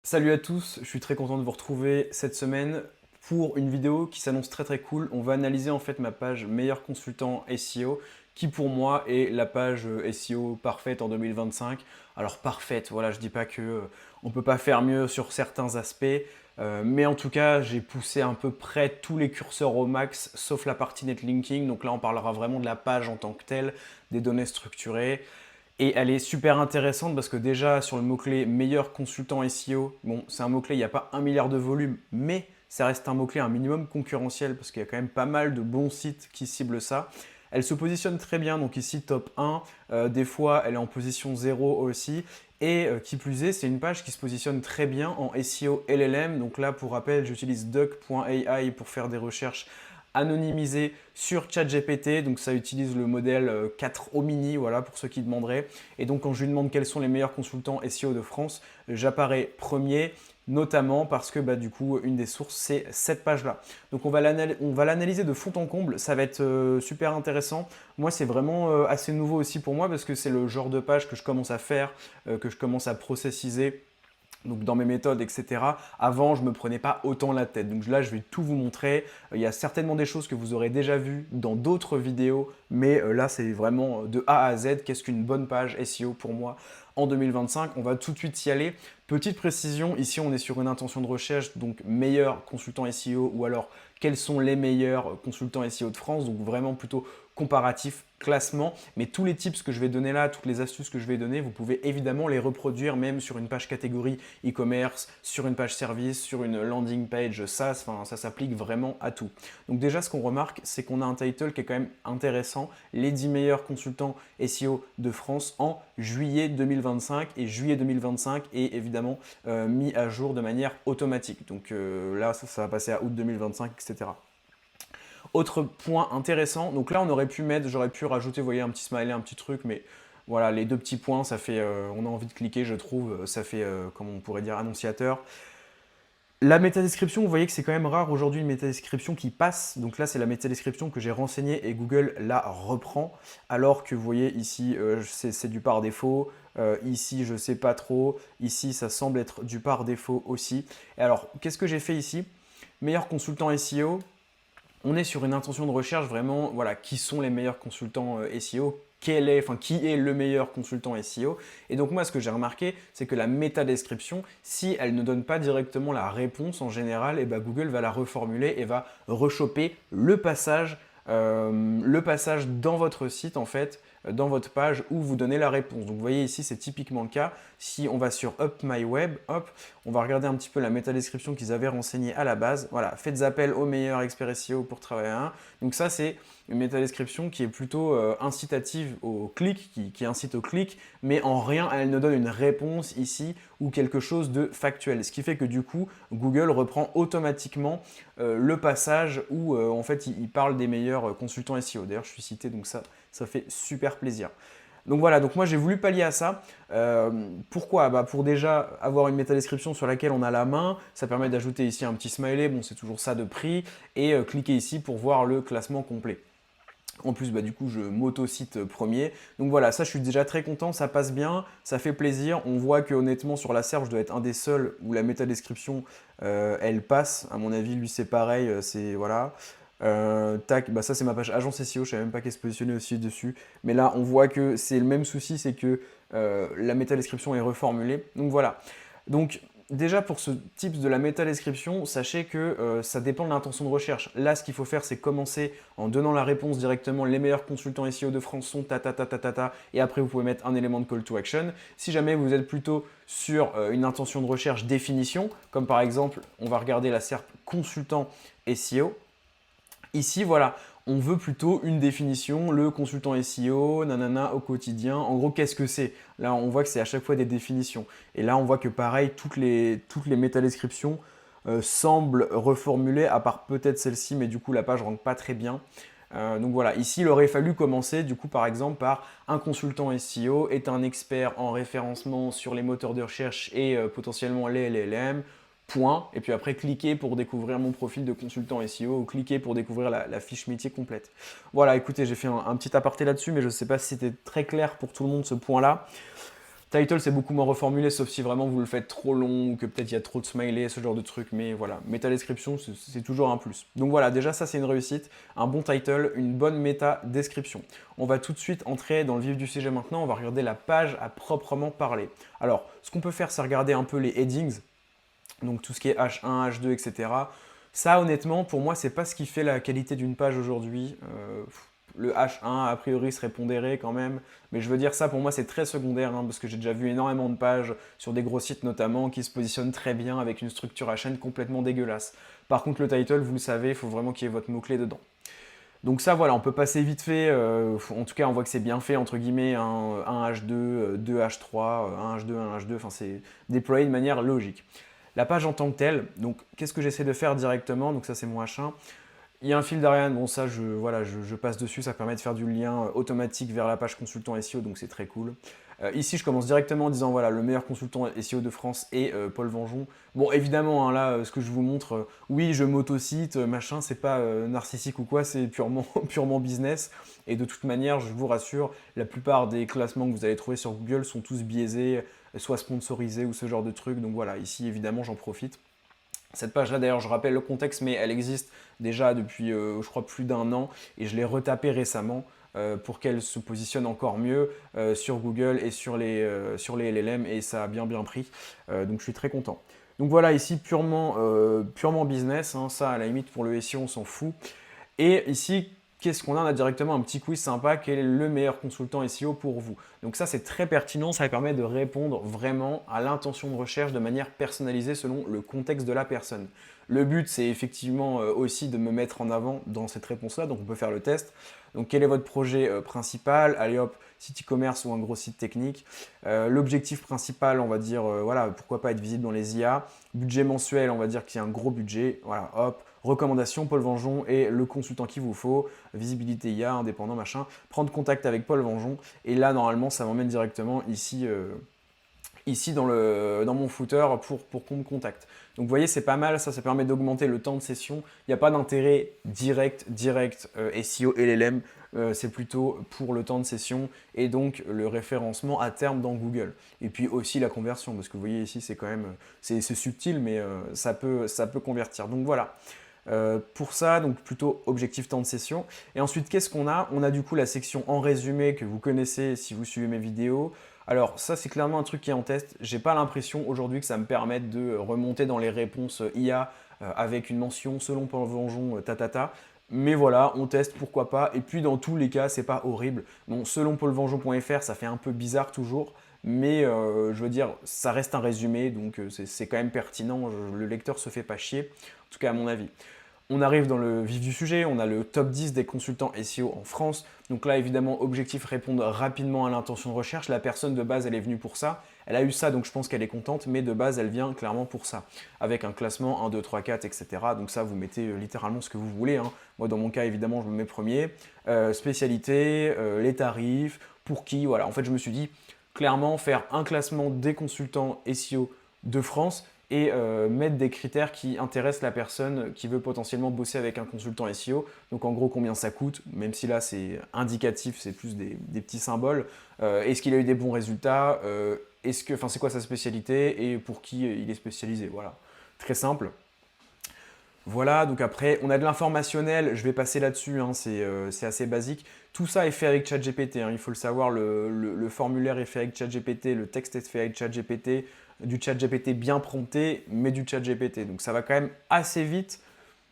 Salut à tous, je suis très content de vous retrouver cette semaine pour une vidéo qui s'annonce très cool. On va analyser en fait ma page meilleur consultant SEO qui pour moi est la page SEO parfaite en 2025. Alors parfaite, voilà, je dis pas que on peut pas faire mieux sur certains aspects, mais en tout cas j'ai poussé à peu près tous les curseurs au max sauf la partie netlinking. Donc là on parlera vraiment de la page en tant que telle, des données structurées. Et elle est super intéressante parce que déjà sur le mot-clé meilleur consultant SEO, bon c'est un mot-clé, il n'y a pas 1 milliard de volume, mais ça reste un mot-clé un minimum concurrentiel parce qu'il y a quand même pas mal de bons sites qui ciblent ça. Elle se positionne très bien, donc ici top 1, des fois elle est en position 0 aussi. Et qui plus est, c'est une page qui se positionne très bien en SEO LLM. Donc là, pour rappel, j'utilise duck.ai pour faire des recherches anonymisé sur ChatGPT. Donc ça utilise le modèle 4 Omni, voilà, pour ceux qui demanderaient. Et donc quand je lui demande quels sont les meilleurs consultants SEO de France, j'apparais premier, notamment parce que du coup, une des sources, c'est cette page-là. Donc on va l'analyser de fond en comble, ça va être super intéressant. Moi, c'est vraiment assez nouveau aussi pour moi parce que c'est le genre de page que je commence à faire, que je commence à processiser donc dans mes méthodes, etc. Avant, je ne me prenais pas autant la tête. Donc là, je vais tout vous montrer. Il y a certainement des choses que vous aurez déjà vues dans d'autres vidéos, mais là, c'est vraiment de A à Z. Qu'est-ce qu'une bonne page SEO pour moi en 2025? On va tout de suite y aller. Petite précision, ici, on est sur une intention de recherche, donc meilleur consultant SEO ou alors quels sont les meilleurs consultants SEO de France, donc vraiment plutôt comparatif, classement, mais tous les tips que je vais donner là, toutes les astuces que je vais donner, vous pouvez évidemment les reproduire même sur une page catégorie e-commerce, sur une page service, sur une landing page SaaS, enfin ça s'applique vraiment à tout. Donc déjà ce qu'on remarque, c'est qu'on a un title qui est quand même intéressant, les 10 meilleurs consultants SEO de France en juillet 2025, et juillet 2025 est évidemment mis à jour de manière automatique. Donc là ça va passer à août 2025, etc. Autre point intéressant, donc là on aurait pu mettre, j'aurais pu rajouter, vous voyez, un petit smiley, un petit truc, mais voilà, les deux petits points, ça fait, on a envie de cliquer, je trouve, ça fait, comment on pourrait dire, annonciateur. La métadescription, vous voyez que c'est quand même rare aujourd'hui une métadescription qui passe. Donc là, c'est la métadescription que j'ai renseignée et Google la reprend. Alors que vous voyez ici, c'est du par défaut. Ici, je ne sais pas trop. Ici, ça semble être du par défaut aussi. Et alors, qu'est-ce que j'ai fait ici? Meilleur consultant SEO, on est sur une intention de recherche vraiment, voilà, qui sont les meilleurs consultants SEO, qui est le meilleur consultant SEO. Et donc moi, ce que j'ai remarqué, c'est que la métadescription, si elle ne donne pas directement la réponse en général, et Google va la reformuler et va rechoper le passage dans votre site en fait, dans votre page où vous donnez la réponse. Donc vous voyez ici, c'est typiquement le cas. Si on va sur Up My Web, hop, on va regarder un petit peu la métadescription qu'ils avaient renseignée à la base. Voilà, faites appel au meilleur expert SEO pour travailler à un. Donc ça, c'est une métadescription qui est plutôt incitative au clic, qui incite au clic, mais en rien, elle ne donne une réponse ici ou quelque chose de factuel. Ce qui fait que du coup, Google reprend automatiquement le passage où en fait, il parle des meilleurs consultants SEO. D'ailleurs, je suis cité, donc ça fait super plaisir. Donc voilà, donc moi j'ai voulu pallier à ça. Pourquoi? Pour déjà avoir une métadescription sur laquelle on a la main, ça permet d'ajouter ici un petit smiley, bon c'est toujours ça de prix, et cliquer ici pour voir le classement complet. En plus, du coup, je m'auto-cite premier. Donc voilà, ça, je suis déjà très content, ça passe bien, ça fait plaisir. On voit que honnêtement, sur la serve, je dois être un des seuls où la métadescription, elle passe. À mon avis, lui, c'est pareil, c'est voilà. Tac, ça c'est ma page agence SEO, je ne savais même pas qu'elle se positionnait aussi dessus. Mais là, on voit que c'est le même souci, c'est que la métadescription est reformulée. Donc voilà. Donc déjà pour ce type de la métadescription, sachez que ça dépend de l'intention de recherche. Là, ce qu'il faut faire, c'est commencer en donnant la réponse directement. Les meilleurs consultants SEO de France sont ta ta ta ta ta ta. Et après, vous pouvez mettre un élément de call to action. Si jamais vous êtes plutôt sur une intention de recherche définition, comme par exemple, on va regarder la SERP consultant SEO. Ici, voilà, on veut plutôt une définition, le consultant SEO, nanana, au quotidien. En gros, qu'est-ce que c'est? Là, on voit que c'est à chaque fois des définitions. Et là, on voit que pareil, toutes les métadescriptions semblent reformulées, à part peut-être celle-ci, mais du coup, la page ne rentre pas très bien. Donc voilà, ici, il aurait fallu commencer, du coup, par exemple, par un consultant SEO est un expert en référencement sur les moteurs de recherche et potentiellement les LLM. Point. Et puis après, cliquez pour découvrir mon profil de consultant SEO ou cliquez pour découvrir la fiche métier complète. Voilà, écoutez, j'ai fait un petit aparté là-dessus, mais je ne sais pas si c'était très clair pour tout le monde ce point-là. Title, c'est beaucoup moins reformulé, sauf si vraiment vous le faites trop long ou que peut-être il y a trop de smileys, ce genre de trucs. Mais voilà, méta description, c'est toujours un plus. Donc voilà, déjà ça c'est une réussite. Un bon title, une bonne méta description. On va tout de suite entrer dans le vif du sujet maintenant. On va regarder la page à proprement parler. Alors, ce qu'on peut faire, c'est regarder un peu les headings. Donc tout ce qui est H1, H2, etc. Ça, honnêtement, pour moi, c'est pas ce qui fait la qualité d'une page aujourd'hui. Le H1, a priori, serait pondéré quand même. Mais je veux dire, ça, pour moi, c'est très secondaire, hein, parce que j'ai déjà vu énormément de pages, sur des gros sites notamment, qui se positionnent très bien avec une structure HN complètement dégueulasse. Par contre, le title, vous le savez, il faut vraiment qu'il y ait votre mot-clé dedans. Donc ça, voilà, on peut passer vite fait. En tout cas, on voit que c'est bien fait, entre guillemets, un H2, 2 H3, un H2, un H2. Enfin, c'est déployé de manière logique. La page en tant que telle, donc qu'est-ce que j'essaie de faire directement? Donc ça, c'est mon H1. Il y a un fil d'Ariane, bon ça voilà, je passe dessus, ça permet de faire du lien automatique vers la page consultant SEO, donc c'est très cool. Ici je commence directement en disant voilà, le meilleur consultant SEO de France est Paul Vengeon. Bon évidemment hein, là ce que je vous montre, oui je m'autocite, machin, c'est pas narcissique ou quoi, c'est purement, purement business. Et de toute manière, je vous rassure, la plupart des classements que vous allez trouver sur Google sont tous biaisés, soit sponsorisés ou ce genre de trucs, donc voilà, ici évidemment j'en profite. Cette page-là, d'ailleurs, je rappelle le contexte, mais elle existe déjà depuis, je crois, plus d'un an, et je l'ai retapée récemment pour qu'elle se positionne encore mieux sur Google et sur les LLM, et ça a bien pris, donc je suis très content. Donc voilà, ici, purement business, hein, ça, à la limite, pour le SEO, on s'en fout. Et ici, qu'est-ce qu'on a? On a directement un petit quiz sympa, quel est le meilleur consultant SEO pour vous? Donc ça, c'est très pertinent, ça permet de répondre vraiment à l'intention de recherche de manière personnalisée selon le contexte de la personne. Le but, c'est effectivement aussi de me mettre en avant dans cette réponse-là, donc on peut faire le test. Donc quel est votre projet principal? Allez hop, site e-commerce ou un gros site technique. L'objectif principal, on va dire, voilà, pourquoi pas être visible dans les IA. Budget mensuel, on va dire qu'il y a un gros budget, voilà, hop. Recommandation, Paul Vengeon est le consultant qu'il vous faut. Visibilité IA, indépendant, machin. Prendre contact avec Paul Vengeon. Et là, normalement, ça m'emmène directement ici, dans mon footer pour qu'on me contacte. Donc vous voyez, c'est pas mal, ça permet d'augmenter le temps de session. Il n'y a pas d'intérêt direct SEO LLM, c'est plutôt pour le temps de session et donc le référencement à terme dans Google. Et puis aussi la conversion, parce que vous voyez ici, c'est quand même, c'est subtil, mais ça peut convertir. Donc voilà. Pour ça, donc plutôt objectif temps de session. Et ensuite, qu'est-ce qu'on a? On a du coup la section en résumé que vous connaissez si vous suivez mes vidéos. Alors ça, c'est clairement un truc qui est en test. J'ai pas l'impression aujourd'hui que ça me permette de remonter dans les réponses IA avec une mention selon Paul Vengeon, tatata. Mais voilà, on teste, pourquoi pas. Et puis dans tous les cas, c'est pas horrible. Bon, selon paulvengeon.fr, ça fait un peu bizarre toujours. Mais je veux dire, ça reste un résumé, donc c'est quand même pertinent. Le lecteur se fait pas chier, en tout cas à mon avis. On arrive dans le vif du sujet, on a le top 10 des consultants SEO en France. Donc là, évidemment, objectif, répondre rapidement à l'intention de recherche. La personne de base, elle est venue pour ça. Elle a eu ça, donc je pense qu'elle est contente, mais de base, elle vient clairement pour ça. Avec un classement 1, 2, 3, 4, etc. Donc ça, vous mettez littéralement ce que vous voulez, hein. Moi, dans mon cas, évidemment, je me mets premier. Spécialité, les tarifs, pour qui, voilà. En fait, je me suis dit, clairement, faire un classement des consultants SEO de France, et mettre des critères qui intéressent la personne qui veut potentiellement bosser avec un consultant SEO. Donc en gros, combien ça coûte, même si là c'est indicatif, c'est plus des petits symboles. Est-ce qu'il a eu des bons résultats? C'est quoi sa spécialité et pour qui il est spécialisé? Voilà, très simple. Voilà, donc après, on a de l'informationnel, je vais passer là-dessus, hein, c'est assez basique. Tout ça est fait avec ChatGPT, hein, il faut le savoir, le formulaire est fait avec ChatGPT, le texte est fait avec ChatGPT, du ChatGPT bien prompté, mais du ChatGPT. Donc ça va quand même assez vite,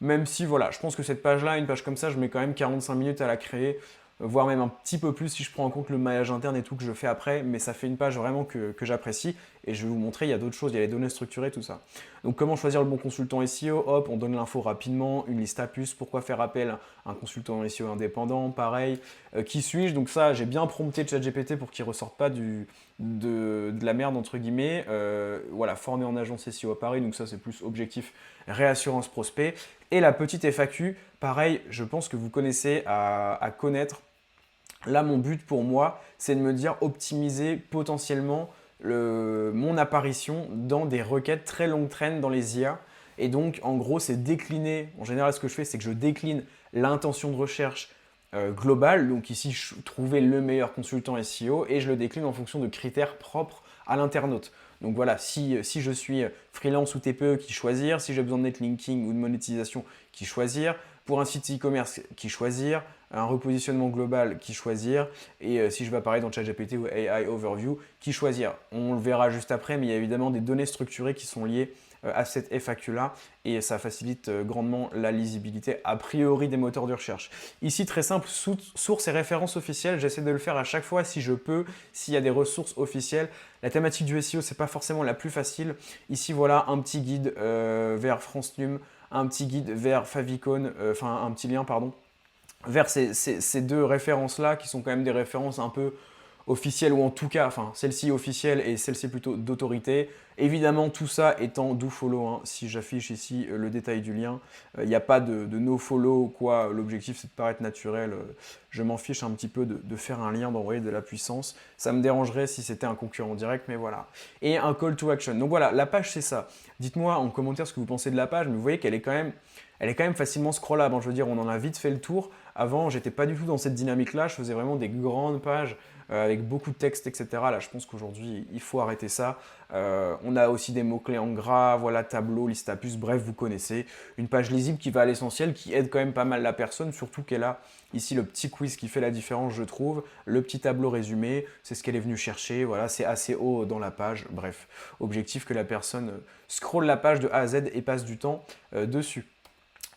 même si voilà, je pense que cette page-là, une page comme ça, je mets quand même 45 minutes à la créer, voire même un petit peu plus si je prends en compte le maillage interne et tout que je fais après, mais ça fait une page vraiment que j'apprécie et je vais vous montrer, il y a d'autres choses, il y a les données structurées, tout ça. Donc comment choisir le bon consultant SEO? Hop, on donne l'info rapidement, une liste à puces, pourquoi faire appel à un consultant SEO indépendant, pareil. Qui suis-je? Donc ça, j'ai bien prompté ChatGPT pour qu'il ne ressorte pas de la merde entre guillemets. Voilà, formé en agence SEO à Paris, donc ça c'est plus objectif réassurance prospect. Et la petite FAQ, pareil, je pense que vous connaissez à connaître. Là, mon but pour moi, c'est de me dire optimiser potentiellement mon apparition dans des requêtes très longue traîne dans les IA. Et donc, en gros, c'est décliner. En général, ce que je fais, c'est que je décline l'intention de recherche globale. Donc ici, je trouvais le meilleur consultant SEO et je le décline en fonction de critères propres à l'internaute. Donc voilà, si je suis freelance ou TPE, qui choisir. Si j'ai besoin de netlinking ou de monétisation, qui choisir. Pour un site e-commerce, qui choisir. Un repositionnement global, qui choisir. Et si je veux apparaître dans ChatGPT ou AI Overview, qui choisir. On le verra juste après, mais il y a évidemment des données structurées qui sont liées à cette FAQ-là et ça facilite grandement la lisibilité a priori des moteurs de recherche. Ici, très simple, sources et références officielles, j'essaie de le faire à chaque fois si je peux, s'il y a des ressources officielles. La thématique du SEO, c'est pas forcément la plus facile. Ici, voilà un petit guide vers France Num, un petit guide vers Favicon, enfin un petit lien, pardon, vers ces deux références-là qui sont quand même des références un peu officielle ou en tout cas, enfin celle-ci officielle et celle-ci plutôt d'autorité. Évidemment, tout ça étant do follow, hein. Si j'affiche ici le détail du lien, il n'y a pas de no follow ou quoi. L'objectif, c'est de paraître naturel. Je m'en fiche un petit peu de faire un lien, d'envoyer de la puissance. Ça me dérangerait si c'était un concurrent direct, mais voilà. Et un call to action. Donc voilà, la page, c'est ça. Dites-moi en commentaire ce que vous pensez de la page, mais vous voyez qu'elle est quand même facilement scrollable, hein. Je veux dire, on en a vite fait le tour. Avant, j'étais pas du tout dans cette dynamique-là. Je faisais vraiment des grandes pages avec beaucoup de texte, etc. Là, je pense qu'aujourd'hui, il faut arrêter ça. On a aussi des mots-clés en gras, voilà, tableau, liste à puces, bref, vous connaissez. Une page lisible qui va à l'essentiel, qui aide quand même pas mal la personne, surtout qu'elle a ici le petit quiz qui fait la différence, je trouve. Le petit tableau résumé, c'est ce qu'elle est venue chercher. Voilà, c'est assez haut dans la page. Bref, objectif que la personne scrolle la page de A à Z et passe du temps dessus.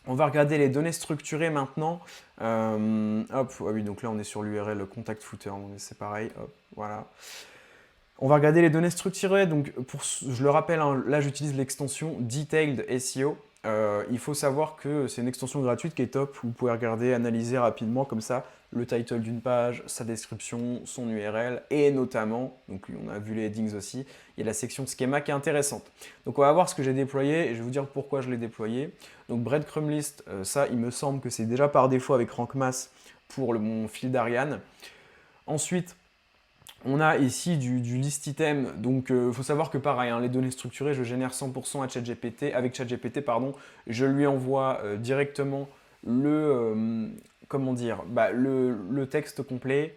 On va regarder les données structurées maintenant. Hop, ah oui, donc là on est sur l'URL contact footer, c'est pareil, hop, voilà. On va regarder les données structurées, donc je le rappelle, hein, là j'utilise l'extension Detailed SEO. Il faut savoir que c'est une extension gratuite qui est top, vous pouvez regarder, analyser rapidement comme ça le title d'une page, sa description, son URL et notamment, donc on a vu les headings aussi, il y a la section schéma qui est intéressante. Donc on va voir ce que j'ai déployé et je vais vous dire pourquoi je l'ai déployé. Donc breadcrumb list, ça il me semble que c'est déjà par défaut avec Rank Mass pour mon fil d'Ariane. Ensuite, on a ici du list item, donc il faut savoir que pareil, hein, les données structurées, je génère 100% à ChatGPT, avec ChatGPT, pardon, je lui envoie directement comment dire, le texte complet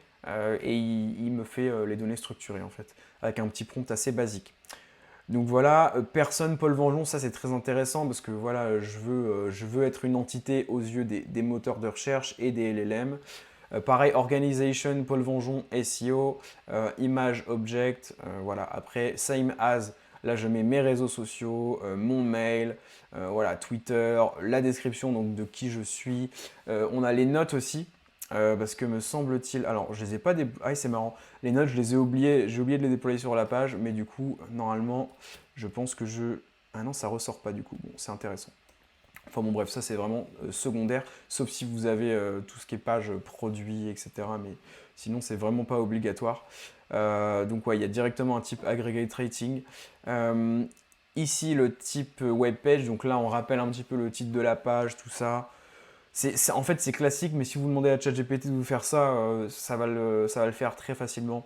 et il me fait les données structurées en fait, avec un petit prompt assez basique. Donc voilà, personne Paul Vengeon, ça c'est très intéressant parce que voilà, je veux être une entité aux yeux des moteurs de recherche et des LLM. Pareil, Organization, Paul Vengeon, SEO, Image, Object, voilà. Après, Same As, là je mets mes réseaux sociaux, mon mail, voilà, Twitter, la description donc de qui je suis. On a les notes aussi, parce que me semble-t-il, alors je les ai pas ah c'est marrant, les notes je les ai oubliées, j'ai oublié de les déployer sur la page, mais du coup, normalement, je pense que ah non, ça ressort pas du coup, bon, c'est intéressant. Enfin bon bref, ça c'est vraiment secondaire, sauf si vous avez tout ce qui est page produit, etc. Mais sinon c'est vraiment pas obligatoire. Donc ouais, il y a directement un type aggregate rating. Ici le type web page, donc là on rappelle un petit peu le titre de la page, tout ça. En fait c'est classique, mais si vous demandez à ChatGPT de vous faire ça, ça va le faire très facilement.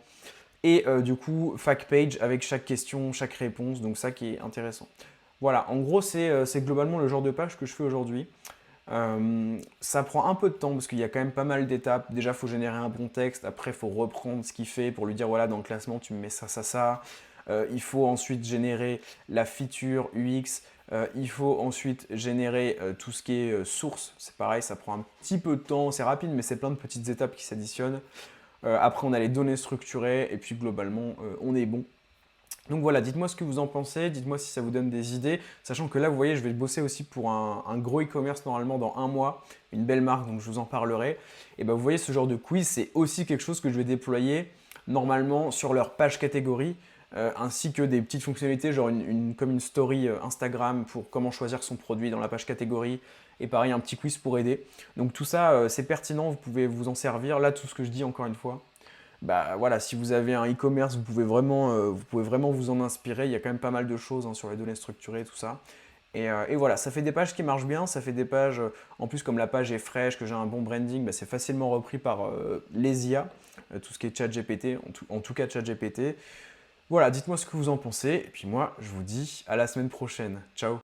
Et du coup, fact page avec chaque question, chaque réponse, donc ça qui est intéressant. Voilà, en gros, c'est globalement le genre de page que je fais aujourd'hui. Ça prend un peu de temps parce qu'il y a quand même pas mal d'étapes. Déjà, il faut générer un bon texte. Après, il faut reprendre ce qu'il fait pour lui dire voilà, dans le classement, tu me mets ça, ça, ça. Il faut ensuite générer la feature UX. Il faut ensuite générer tout ce qui est source. C'est pareil, ça prend un petit peu de temps. C'est rapide, mais c'est plein de petites étapes qui s'additionnent. Après, on a les données structurées et puis globalement, on est bon. Donc voilà, dites-moi ce que vous en pensez, dites-moi si ça vous donne des idées, sachant que là, vous voyez, je vais bosser aussi pour un gros e-commerce normalement dans un mois, une belle marque, donc je vous en parlerai. Et ben vous voyez, ce genre de quiz, c'est aussi quelque chose que je vais déployer normalement sur leur page catégorie, ainsi que des petites fonctionnalités, genre comme une story Instagram pour comment choisir son produit dans la page catégorie, et pareil, un petit quiz pour aider. Donc tout ça, c'est pertinent, vous pouvez vous en servir. Là, tout ce que je dis, encore une fois, bah voilà, si vous avez un e-commerce, vous pouvez vraiment vous en inspirer. Il y a quand même pas mal de choses hein, sur les données structurées et tout ça. Et voilà, ça fait des pages qui marchent bien, ça fait des pages, en plus comme la page est fraîche, que j'ai un bon branding, bah, c'est facilement repris par les IA, tout ce qui est ChatGPT, en tout cas ChatGPT. Voilà, dites-moi ce que vous en pensez, et puis moi je vous dis à la semaine prochaine. Ciao!